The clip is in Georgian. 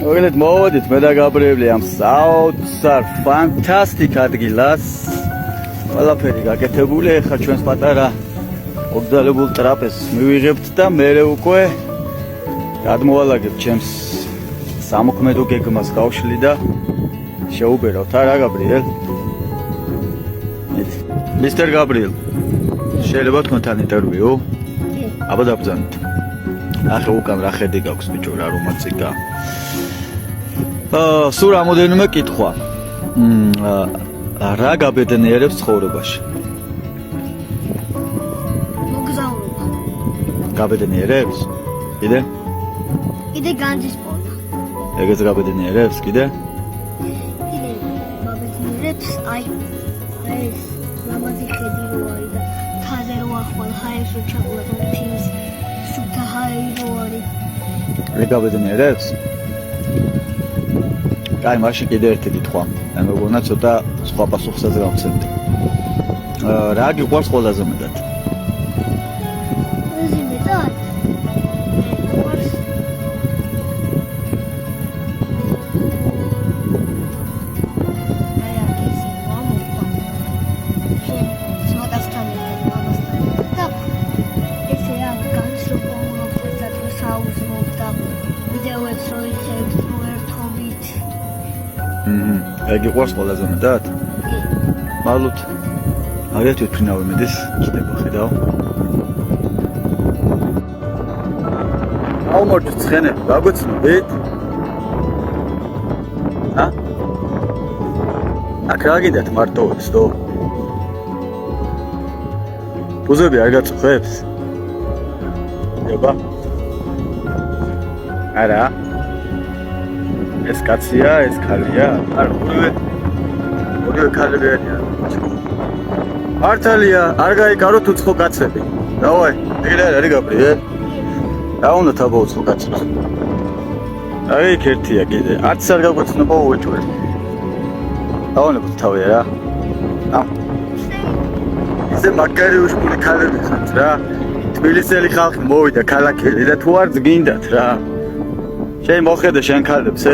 მოგეთ მოვედით მე და გაბრიელი ამ საოცარ ფანტასტიკ ადგილას. ყველაფერი გაკეთებული, ეხლა ჩვენს პატარა მოგზაურებულ ტრაპეზს მივიღებთ და მერე უკვე გადმოვალაგებთ ჩემს სამოქმედო გეგმას გავშლი და შეუბერავთ არა გაბრიელ? მისტერ გაბრიელ, შეიძლება თქვენთან ინტერვიუ? აბა დაბრძანეთ. ახლა უკან რა ხედი გაქვს ბიჭო, რა რომანტიკა. სულ რამოდენიმე კითხვა. რა გაბედნიერებს ცხოვრებაში? მოგზაურობა. გაბედნიერებს? კიდე? კიდე განძის პოვნა. ეგეც გაბედნიერებს კიდე? კიდე გაბედნიერებს აი ეს ლამაზი ხედი რო არის და თაზე რო ახვალ ჰაერს რო ჩაყოლა და თიმის სუფთა ჰაერი რო არის. ეგ გაბედნიერებს? კაი, მაშინ კიდე ერთი კითხვა. მე მგონა ცოტა სხვა პასუხსაც გავცემთ. რა გიყვარს ყველაზე მეტად? ყველაზე მეტად? გიყვარს აი აკისი მამოყვა. სმაგასთან ერთად მამასთან და ესე აქ განსხვავებულობთ ერთად რო საუბრობთ და ვიდეოებს რო იღებთ რო ერთობით. ეგ გიყვარს ყველაზე მეტად? მალოთ. აგეთ ვიფრინავი მედის, ჩდება ხედავ. აუმორჩ ცხენები, გაგვეცნობით? აქ რა გიდათ მარტოებს, დო? ბუზები არ გაწუხებს? ება? არა? ეს კაცია, ეს ქალია? არ ორივე ქალები არიან. მართალია, არ გაიგაროთ უცხო კაცები. დავაი, ეგრე არის გაბრიელ? რა უნდა თაბა უცხო კაცებს? აი, იქ ერთია კიდე. არც არ გაგვეცნობა უეჭველი. დავანებოთ თავი რა. ისე მაგარი უშკული ქალები ხართ რა. თბილისელი ხალხი მოვიდა ქალაქელი და თუ არ გინდათ რა. შენ მოხედე შენ ქალებს,